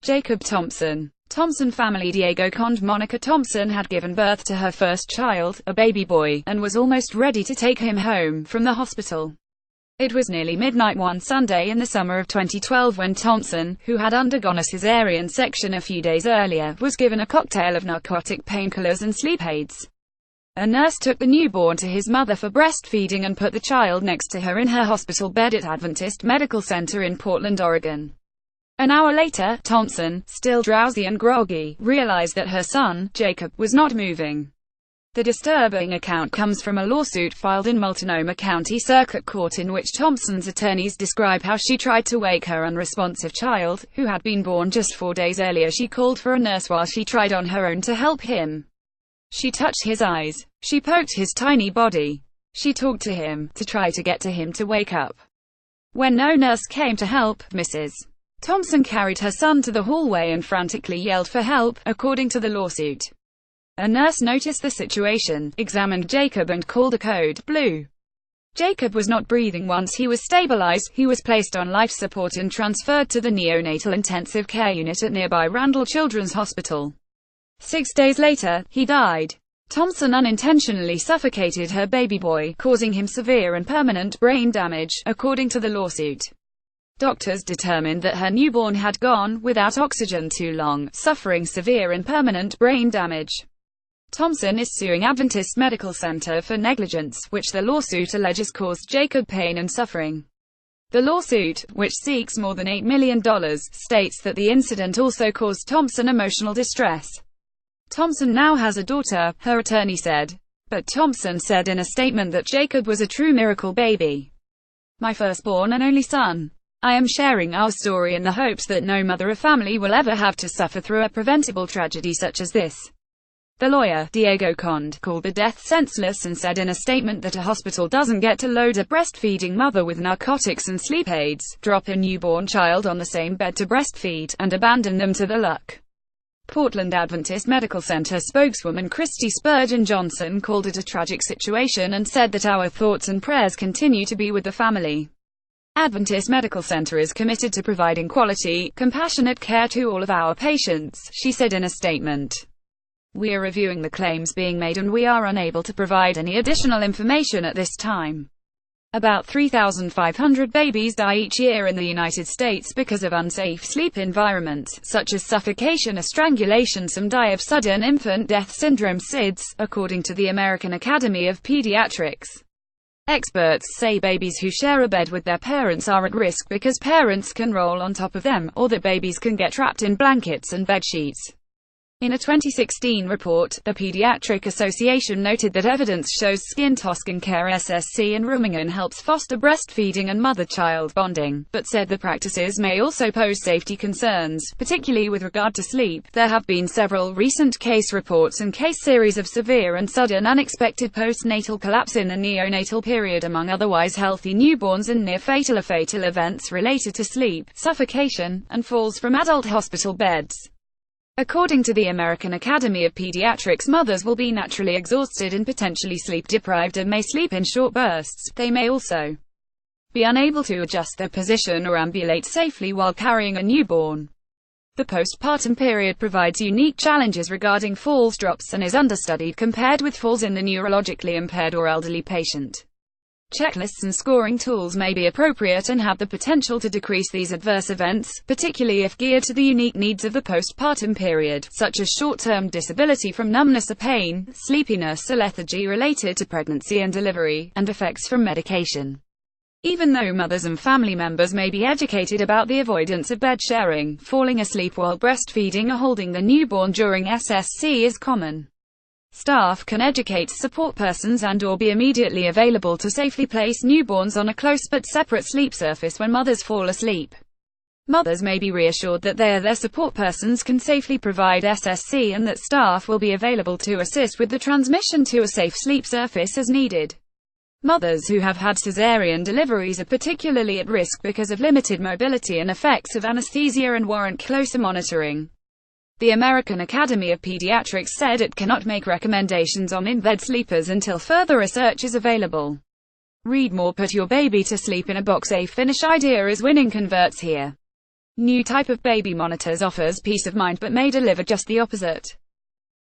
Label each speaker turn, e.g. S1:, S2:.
S1: Jacob Thompson. Thompson family. Diego Conde. Monica Thompson had given birth to her first child, a baby boy, and was almost ready to take him home from the hospital. It was nearly midnight one Sunday in the summer of 2012 when Thompson, who had undergone a cesarean section a few days earlier, was given a cocktail of narcotic painkillers and sleep aids. A nurse took the newborn to his mother for breastfeeding and put the child next to her in her hospital bed at Adventist Medical Center in Portland, Oregon. An hour later, Thompson, still drowsy and groggy, realized that her son, Jacob, was not moving. The disturbing account comes from a lawsuit filed in Multnomah County Circuit Court in which Thompson's attorneys describe how she tried to wake her unresponsive child, who had been born just 4 days earlier. She called for a nurse while she tried on her own to help him. She touched his eyes. She poked his tiny body. She talked to him, to try to get to him to wake up. When no nurse came to help, Mrs. Thompson carried her son to the hallway and frantically yelled for help, according to the lawsuit. A nurse noticed the situation, examined Jacob and called a code blue. Jacob was not breathing. Once he was stabilized, he was placed on life support and transferred to the neonatal intensive care unit at nearby Randall Children's Hospital. 6 days later, he died. Thompson unintentionally suffocated her baby boy, causing him severe and permanent brain damage, according to the lawsuit. Doctors determined that her newborn had gone without oxygen too long, suffering severe and permanent brain damage. Thompson is suing Adventist Medical Center for negligence, which the lawsuit alleges caused Jacob pain and suffering. The lawsuit, which seeks more than $8 million, states that the incident also caused Thompson emotional distress. Thompson now has a daughter, her attorney said. But Thompson said in a statement that Jacob was a true miracle baby. "My firstborn and only son. I am sharing our story in the hopes that no mother or family will ever have to suffer through a preventable tragedy such as this." The lawyer, Diego Conde, called the death senseless and said in a statement that a hospital doesn't get to load a breastfeeding mother with narcotics and sleep aids, drop a newborn child on the same bed to breastfeed, and abandon them to the luck. Portland Adventist Medical Center spokeswoman Christy Spurgeon Johnson called it a tragic situation and said that our thoughts and prayers continue to be with the family. Adventist Medical Center is committed to providing quality, compassionate care to all of our patients, she said in a statement. "We are reviewing the claims being made and we are unable to provide any additional information at this time." About 3,500 babies die each year in the United States because of unsafe sleep environments, such as suffocation or strangulation. Some die of sudden infant death syndrome (SIDS), according to the American Academy of Pediatrics. Experts say babies who share a bed with their parents are at risk because parents can roll on top of them, or that babies can get trapped in blankets and bed sheets. In a 2016 report, the Pediatric Association noted that evidence shows skin-to-skin care (SSC) and rooming helps foster breastfeeding and mother-child bonding, but said the practices may also pose safety concerns, particularly with regard to sleep. There have been several recent case reports and case series of severe and sudden unexpected postnatal collapse in the neonatal period among otherwise healthy newborns and near-fatal or fatal events related to sleep, suffocation, and falls from adult hospital beds. According to the American Academy of Pediatrics, mothers will be naturally exhausted and potentially sleep-deprived and may sleep in short bursts. They may also be unable to adjust their position or ambulate safely while carrying a newborn. The postpartum period provides unique challenges regarding falls, drops, and is understudied compared with falls in the neurologically impaired or elderly patient. Checklists and scoring tools may be appropriate and have the potential to decrease these adverse events, particularly if geared to the unique needs of the postpartum period, such as short-term disability from numbness or pain, sleepiness or lethargy related to pregnancy and delivery, and effects from medication. Even though mothers and family members may be educated about the avoidance of bed sharing, falling asleep while breastfeeding or holding the newborn during SSC is common. Staff can educate support persons and/or be immediately available to safely place newborns on a close but separate sleep surface when mothers fall asleep. Mothers may be reassured that their support persons can safely provide SSC and that staff will be available to assist with the transmission to a safe sleep surface as needed. Mothers who have had cesarean deliveries are particularly at risk because of limited mobility and effects of anesthesia and warrant closer monitoring. The American Academy of Pediatrics said it cannot make recommendations on in-bed sleepers until further research is available. Read more. Put your baby to sleep in a box. A Finnish idea is winning converts here. new type of baby monitors offers peace of mind but may deliver just the opposite.